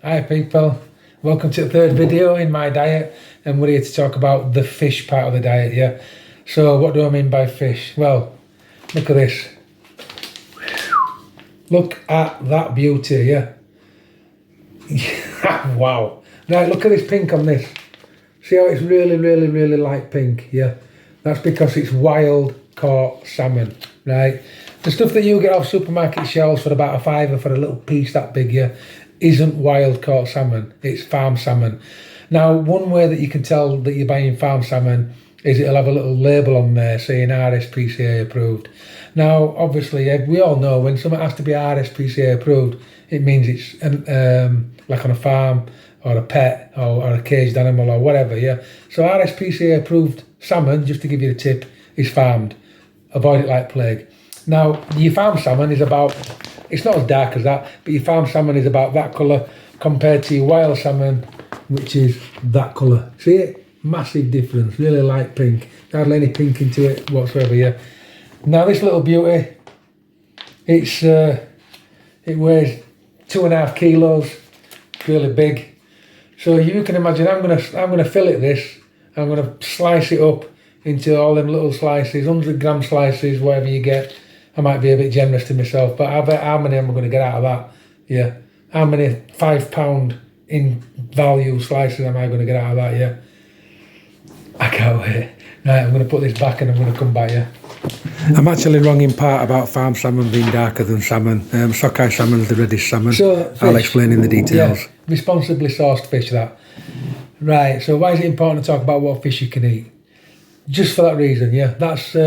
Hi people, welcome to the third video in my diet, and we're here to talk about the fish part of the diet, yeah? So what do I mean by fish? Well, look at this. Look at that beauty, yeah? Wow. Right, look at this pink on this. See how it's really light pink, yeah? That's because it's wild caught salmon, right? The stuff that you get off supermarket shelves for about £5 for a little piece that big, yeah, isn't wild caught salmon, it's farm salmon. Now, one way that you can tell that you're buying farm salmon is it'll have a little label on there saying RSPCA approved. Now, obviously, we all know when something has to be RSPCA approved, it means it's like on a farm or a pet or a caged animal or whatever, yeah? So RSPCA approved salmon, just to give you a tip, is farmed. Avoid it like plague. Now, your farm salmon is about, it's not as dark as that, but your farm salmon is about that colour compared to your wild salmon, which is that colour. See it? Massive difference, really light pink. Hardly any pink into it whatsoever, yeah. Now this little beauty, it weighs 2.5 kilos, really big. So you can imagine I'm gonna fillet this, I'm gonna slice it up into all them little slices, 100-gram slices, whatever you get. I might be a bit generous to myself, but I bet how many am I going to get out of that? Yeah. How many £5 in value slices am I going to get out of that? Yeah. I can't wait. Right, I'm going to put this back and I'm going to come back, yeah. I'm actually wrong in part about farm salmon being darker than salmon. Sockeye salmon's the reddish salmon. So fish, I'll explain in the details. Yeah, responsibly sourced fish, that. Right, so why is it important to talk about what fish you can eat? Just for that reason, yeah. That's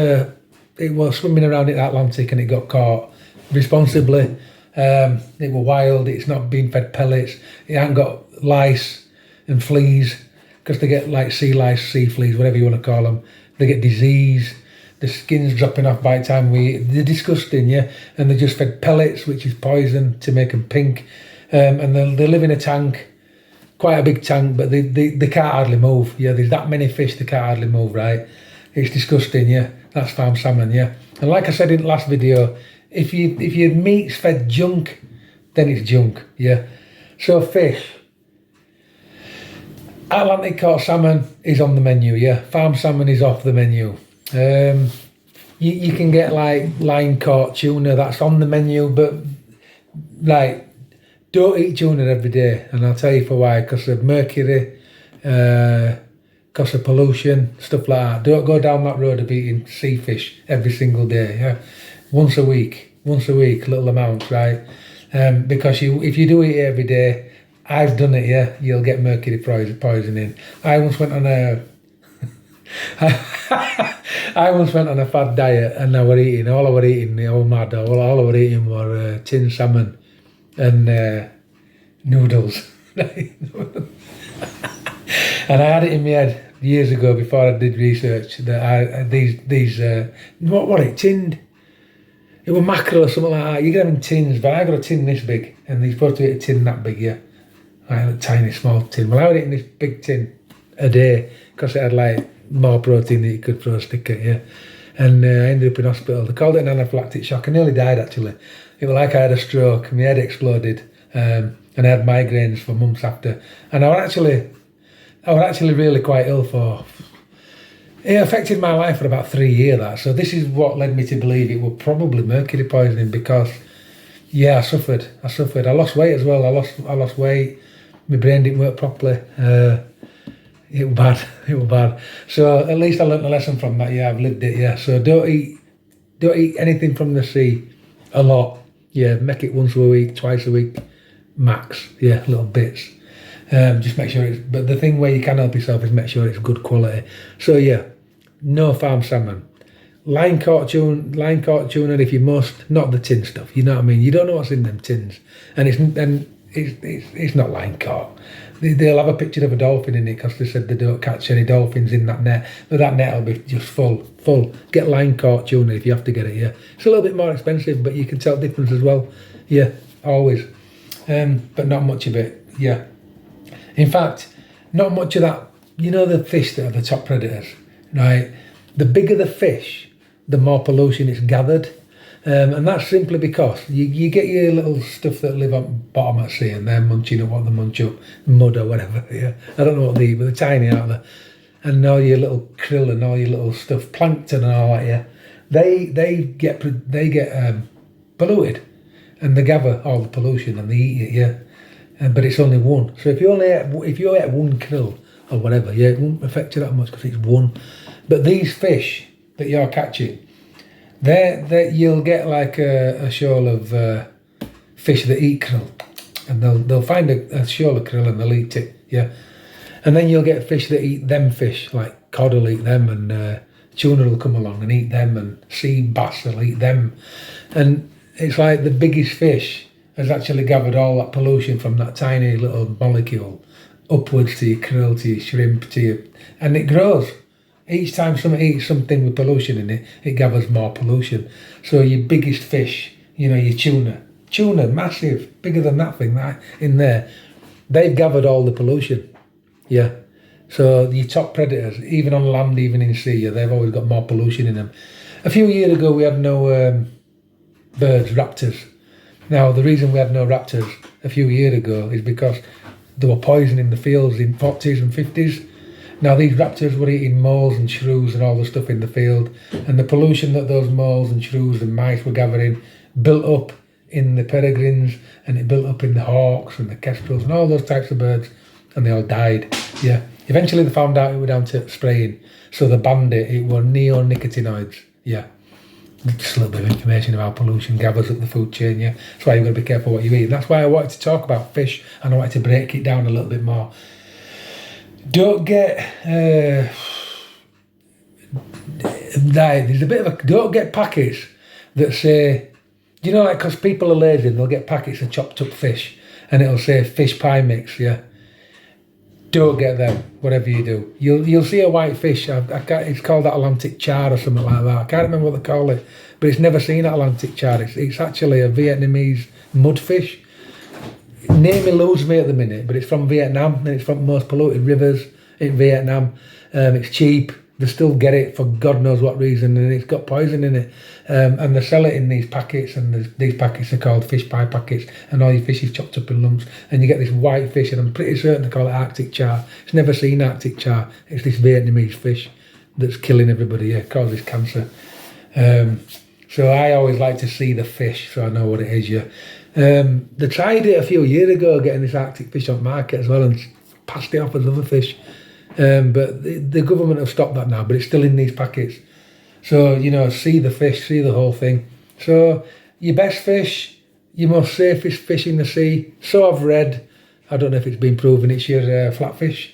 it was swimming around in the Atlantic and it got caught responsibly. It was wild. It's not been fed pellets. It hasn't got lice and fleas, because they get like sea lice, sea fleas, whatever you want to call them. They get disease. The skin's dropping off by the time we eat. They're disgusting, yeah. And they're just fed pellets, which is poison to make them pink. And they live in a tank. Quite a big tank, but they can't hardly move. Yeah, there's that many fish they can't hardly move, right? It's disgusting, yeah. That's farm salmon, yeah. And like I said in the last video, if your meat's fed junk, then it's junk, yeah. So fish, Atlantic caught salmon is on the menu, yeah. Farm salmon is off the menu. You can get like line caught tuna, that's on the menu, but like, don't eat tuna every day, and I'll tell you for why. Because of mercury, because of pollution, stuff like that. Don't go down that road of eating sea fish every single day, yeah? Once a week, little amounts, right? Because if you do eat it every day, I've done it, yeah, you'll get mercury poisoning. I once went on a fad diet, and all I were eating, all I were eating were tin salmon and noodles. And I had it in my head years ago before I did research that tinned? It was mackerel or something like that. You get them in tins, but I got a tin this big, and they're supposed to eat a tin that big, yeah. I had a tiny small tin. Well, I was eating this big tin a day because it had like more protein than you could throw a stick at, yeah. And I ended up in hospital. They called it an anaphylactic shock. I nearly died actually. It was like I had a stroke, my head exploded, and I had migraines for months after. And I was actually really quite ill for. It affected my life for about 3 years, that. So this is what led me to believe it was probably mercury poisoning, because, yeah, I suffered. I lost weight as well. I lost weight. My brain didn't work properly. It was bad. So at least I learnt a lesson from that. Yeah, I've lived it. Yeah. So don't eat anything from the sea a lot. Yeah, make it once a week, twice a week, max. Yeah, little bits. Just make sure but the thing where you can help yourself is make sure it's good quality. So yeah, no farm salmon. Line caught tuna if you must, not the tin stuff. You know what I mean? You don't know what's in them tins, and it's not line caught. They'll have a picture of a dolphin in it because they said they don't catch any dolphins in that net, but that net will be just full. Get line caught tuna if you have to get it. Yeah, it's a little bit more expensive, but you can tell the difference as well. Yeah, always, but not much of it. Yeah. In fact, not much of that. You know the fish that are the top predators, right? The bigger the fish, the more pollution it's gathered. And that's simply because you get your little stuff that live on bottom at sea and they're munching up what they munch up, mud or whatever. Yeah, I don't know what they eat, but they're tiny, aren't they? And all your little krill and all your little stuff, plankton and all that. Yeah, they get polluted, and they gather all the pollution and they eat it. Yeah, but it's only one. So if you ate one krill or whatever, yeah, it won't affect you that much because it's one. But these fish that you're catching, you'll get like a shoal of fish that eat krill, and they'll find a shoal of krill and they'll eat it, yeah. And then you'll get fish that eat them fish, like cod will eat them, and tuna will come along and eat them, and sea bass will eat them, and it's like the biggest fish has actually gathered all that pollution from that tiny little molecule upwards to your krill, to your shrimp, and it grows. Each time someone eats something with pollution in it, it gathers more pollution. So your biggest fish, your tuna, massive, bigger than that thing that in there, they've gathered all the pollution. Yeah. So your top predators, even on land, even in sea, yeah, they've always got more pollution in them. A few years ago, we had no birds, raptors. Now, the reason we had no raptors a few years ago is because they were poisoning the fields in 40s and 50s. Now, these raptors were eating moles and shrews and all the stuff in the field, and the pollution that those moles and shrews and mice were gathering built up in the peregrines, and it built up in the hawks and the kestrels and all those types of birds, and they all died. Yeah. Eventually, they found out it was down to spraying, so they banned it. It were neonicotinoids. Yeah. Just a little bit of information about pollution gathers up the food chain. Yeah. That's why you've got to be careful what you eat. And that's why I wanted to talk about fish, and I wanted to break it down a little bit more. Don't get don't get packets that say, like, because people are lazy and they'll get packets of chopped up fish and it'll say fish pie mix. Yeah, don't get them. Whatever you do, you'll see a white fish. It's called Atlantic char or something like that. I can't remember what they call it, but it's never seen Atlantic char. It's actually a Vietnamese mudfish. Name eludes me at the minute, but it's from Vietnam, and it's from the most polluted rivers in Vietnam. It's cheap. They still get it for God knows what reason, and it's got poison in it. And they sell it in these packets, and these packets are called fish pie packets, and all your fish is chopped up in lumps, and you get this white fish, and I'm pretty certain they call it Arctic char. It's never seen Arctic char. It's this Vietnamese fish that's killing everybody. Yeah, causes cancer. So I always like to see the fish, so I know what it is. Yeah. They tried it a few years ago, getting this Arctic fish on market as well, and passed it off as other fish. But the government have stopped that now, but it's still in these packets. So, see the fish, see the whole thing. So, your best fish, your most safest fish in the sea, so I've read, I don't know if it's been proven, it's your flatfish.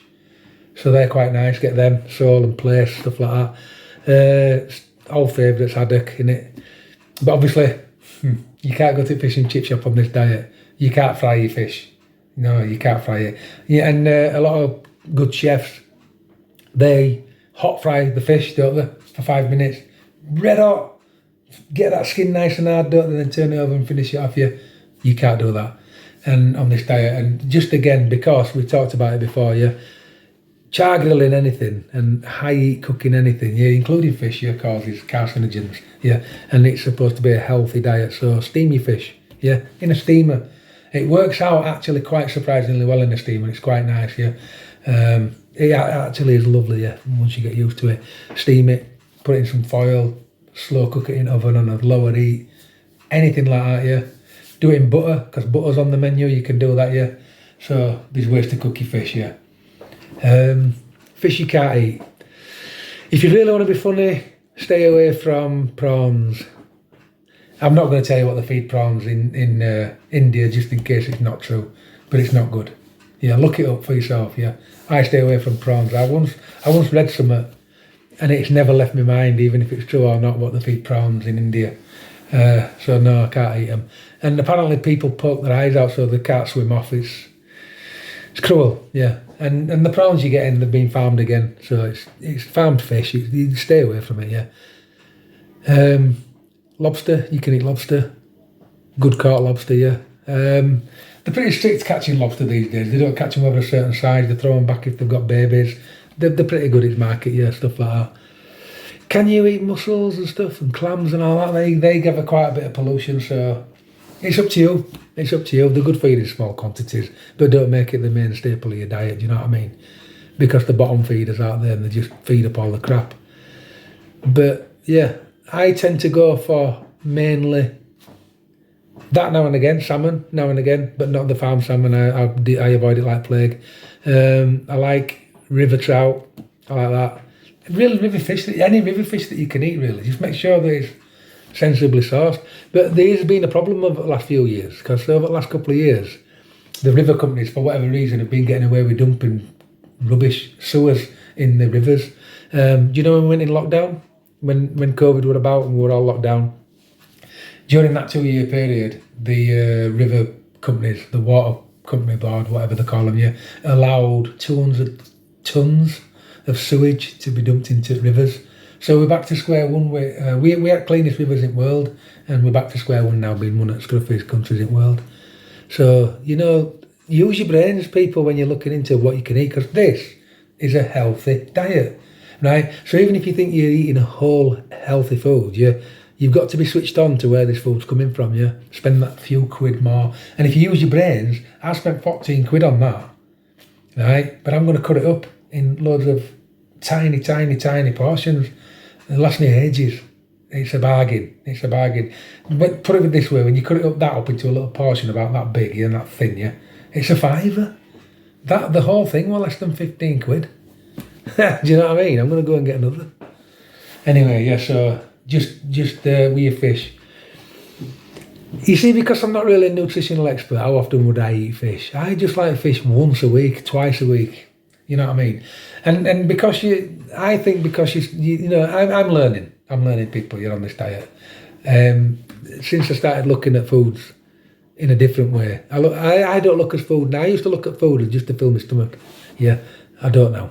So they're quite nice, get them, sole and plaice, stuff like that. Old favourites, haddock in it. But obviously, you can't go to a fish and chip shop on this diet. You can't fry your fish. No, you can't fry it. Yeah, and a lot of good chefs, they hot fry the fish, don't they, for 5 minutes. Red hot. Get that skin nice and hard, don't they, then turn it over and finish it off. You can't do that. And on this diet, and just again, because we talked about it before, char grilling anything and high heat cooking anything, including fish, causes carcinogens, and it's supposed to be a healthy diet. So steam your fish, in a steamer. It works out actually quite surprisingly well in a steamer. It's quite nice, it actually is lovely, once you get used to it. Steam it, put it in some foil, slow cook it in oven on a lower heat, anything like that, Do it in butter, because butter's on the menu, you can do that, So there's ways to cook your fish, Fish you can't eat. If you really want to be funny, stay away from prawns. I'm not going to tell you what they feed prawns in India, just in case it's not true, but it's not good. Look it up for yourself. I stay away from prawns. I once read something, and it's never left my mind, even if it's true or not, what they feed prawns in India. So no, I can't eat them. And apparently people poke their eyes out so they can't swim off. It's cruel, And the prawns you get in, they've been farmed again, so it's farmed fish. You stay away from it, Lobster, you can eat lobster. Good caught lobster, They're pretty strict catching lobster these days. They don't catch them over a certain size. They throw them back if they've got babies. They're pretty good at market, stuff like that. can you eat mussels and stuff and clams and all that? They give quite a bit of pollution, so it's up to you. It's up to you. They're good for you in small quantities, but don't make it the main staple of your diet, do you know what I mean? Because the bottom feeders out there and they just feed up all the crap. But yeah, I tend to go for mainly that now and again, salmon now and again, but not the farm salmon. I avoid it like plague. I like river trout. I like that. Really, river fish. Any river fish that you can eat, really. Just make sure that it's sensibly sourced. But there's been a problem over the last few years, because over the last couple of years, the river companies, for whatever reason, have been getting away with dumping rubbish sewers in the rivers. Do you know when we went in lockdown? When COVID was about and we were all locked down? During that 2-year period, the river companies, the water company board, whatever they call them, yeah, allowed 200 tonnes of sewage to be dumped into rivers. So we're back to square one. We had cleanest rivers in the world, and we're back to square one now, being one of the scruffiest countries in the world. So, you know, use your brains, people, when you're looking into what you can eat, because this is a healthy diet, right? So even if you think you're eating a whole healthy food, you've got to be switched on to where this food's coming from, yeah? Spend that few quid more. And if you use your brains, I spent 14 quid on that, right? But I'm going to cut it up in loads of tiny, tiny, tiny portions. It'll last me ages. It's a bargain. It's a bargain. But put it this way, when you cut it up that up into a little portion about that big, and that thin, yeah, it's a £5. The whole thing will less than 15 quid. Do you know what I mean? I'm going to go and get another. Anyway, yeah, so just with your fish. You see, because I'm not really a nutritional expert, how often would I eat fish? I just like fish once a week, twice a week. You know what I mean? And because you know, I'm learning, people, you're on this diet. Since I started looking at foods in a different way. I don't look at food now. I used to look at food as just to fill my stomach. Yeah, I don't now.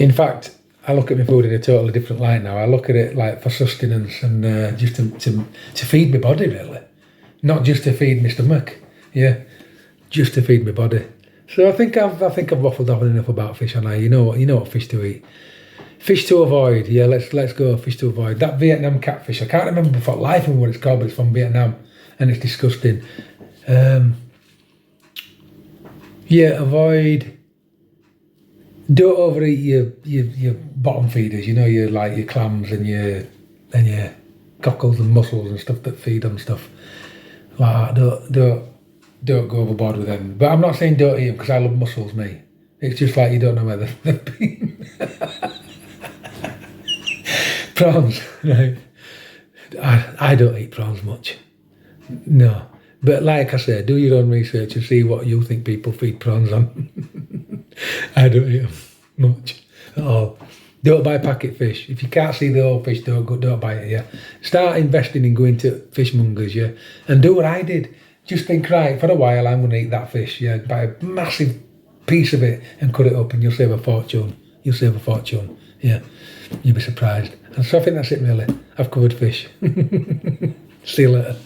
In fact, I look at my food in a totally different light now. I look at it like for sustenance and just to feed my body, really. Not just to feed my stomach. Yeah, just to feed my body. So I think I've waffled on enough about fish, and you know what fish to eat. Fish to avoid, yeah, let's go, fish to avoid. That Vietnam catfish, I can't remember for life what it's called, but it's from Vietnam, and it's disgusting. Yeah, avoid, don't overeat your bottom feeders, you know, your clams and your cockles and mussels and stuff that feed on stuff. Like that, don't go overboard with them. But I'm not saying don't eat them, because I love mussels, me. It's just like you don't know where they've been. Prawns, right? I don't eat prawns much. No. But like I said, do your own research and see what you think people feed prawns on. I don't eat them much at all. Don't buy packet fish. If you can't see the whole fish, don't buy it, yeah? Start investing in going to fishmongers, yeah? And do what I did. Just think, right, for a while I'm going to eat that fish, yeah? Buy a massive piece of it and cut it up, and you'll save a fortune. You'll save a fortune, yeah? You'll be surprised. And so I think that's it, really. I've covered fish. See you later.